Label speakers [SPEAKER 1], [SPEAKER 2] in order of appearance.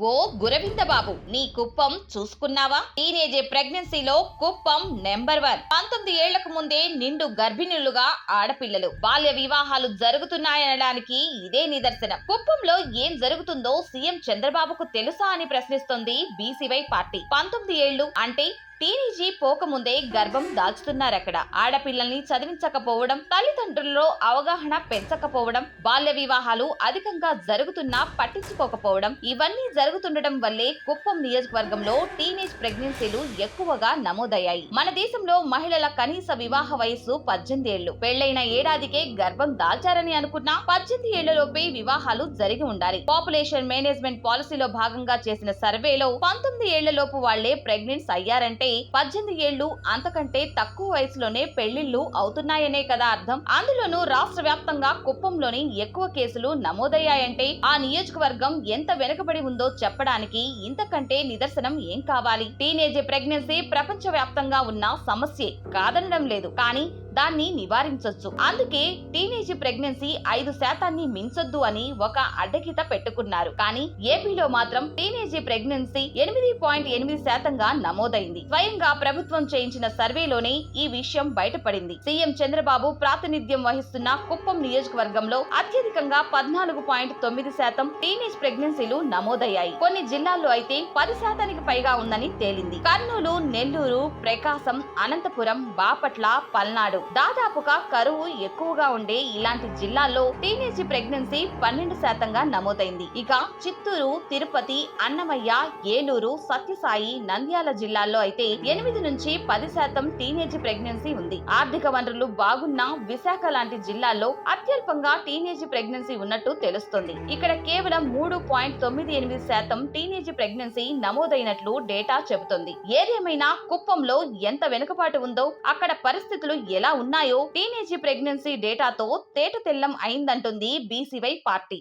[SPEAKER 1] ఓ గురవింద బాబు, నీ కుప్పం చూసుకున్నావా? టీనేజ్ ప్రెగ్నెన్సీలో కుప్పం నెంబర్ 1. 19 ఏళ్లకు ముందే నిండు గర్భిణులుగా ఆడపిల్లలు, బాల్య వివాహాలు జరుగుతున్నాయనడానికి ఇదే నిదర్శనం. కుప్పంలో ఏం జరుగుతుందో సీఎం చంద్రబాబుకు తెలుసా అని ప్రశ్నిస్తోంది బీసీవై పార్టీ. 19 ఏళ్లు అంటే టీనేజీ పోకముందే గర్భం దాల్చుతున్నారక్కడ. ఆడపిల్లల్ని చదివించకపోవడం, తల్లిదండ్రుల్లో అవగాహన పెంచకపోవడం, బాల్య వివాహాలు అధికంగా జరుగుతున్నా పట్టించుకోకపోవడం, ఇవన్నీ జరుగుతుండటం వల్లే కుప్పం నియోజకవర్గంలో టీనేజ్ ప్రెగ్నెన్సీలు ఎక్కువగా నమోదయ్యాయి. మన దేశంలో మహిళల కనీస వివాహ వయస్సు 18 ఏళ్లు. పెళ్లైన ఏడాదికే గర్భం దాల్చారని అనుకున్నా 18 ఏళ్లలోపే వివాహాలు జరిగి ఉండాలి. పాపులేషన్ మేనేజ్మెంట్ పాలసీలో భాగంగా చేసిన సర్వేలో 19 ఏళ్లలోపు వాళ్లే ప్రెగ్నెంట్స్ అయ్యారంటే 18 ఏళ్లు అంతకంటే తక్కువ వయసులోనే పెళ్లిళ్లు అవుతున్నాయనే కదా అర్థం. అందులోనూ రాష్ట్ర వ్యాప్తంగా కుప్పంలోని ఎక్కువ కేసులు నమోదయ్యాయంటే ఆ నియోజకవర్గం ఎంత వెనుకబడి ఉందో చెప్పడానికి ఇంతకంటే నిదర్శనం ఏం కావాలి? టీనేజ్ ప్రెగ్నెన్సీ ప్రపంచ వ్యాప్తంగా ఉన్న సమస్యే కాదనడం లేదు, కానీ దాన్ని నివారించొచ్చు. అందుకే టీనేజ్ ప్రెగ్నెన్సీ 5% మించొద్దు అని ఒక అడ్డగీత పెట్టుకున్నారు. కానీ ఏపీలో మాత్రం టీనేజ్ ప్రెగ్నెన్సీ 8.8% నమోదైంది. స్వయంగా ప్రభుత్వం చేయించిన సర్వేలోనే ఈ విషయం బయటపడింది. సీఎం చంద్రబాబు ప్రాతినిధ్యం వహిస్తున్న కుప్పం నియోజకవర్గంలో అత్యధికంగా 14.9% టీనేజ్ ప్రెగ్నెన్సీలు నమోదయ్యాయి. కొన్ని జిల్లాల్లో అయితే 10%కి పైగా ఉందని తేలింది. కర్నూలు, నెల్లూరు, ప్రకాశం, అనంతపురం, బాపట్ల, పల్నాడు దాదాపుగా కరువు ఎక్కువగా ఉండే ఇలాంటి జిల్లాల్లో టీనేజ్ ప్రెగ్నెన్సీ 12%గా నమోదైంది. ఇక చిత్తూరు, తిరుపతి, అన్నమయ్య, ఏలూరు, సత్యసాయి, నంద్యాల జిల్లాల్లో అయితే 8 నుంచి 10% టీనేజ్ ప్రెగ్నెన్సీ ఉంది. ఆర్థిక వనరులు బాగున్న విశాఖ లాంటి జిల్లాల్లో అత్యల్పంగా టీనేజ్ ప్రెగ్నెన్సీ ఉన్నట్టు తెలుస్తుంది. ఇక్కడ కేవలం 3.98% టీనేజ్ ప్రెగ్నెన్సీ నమోదైనట్లు డేటా చెబుతుంది. ఏదేమైనా కుప్పంలో ఎంత వెనుకబాటు ఉందో, అక్కడ పరిస్థితులు ఎలా ఉన్నాయో టీనేజ్ ప్రెగ్నెన్సీ డేటాతో తేటతెల్లం అయిందంటుంది బీసీవై పార్టీ.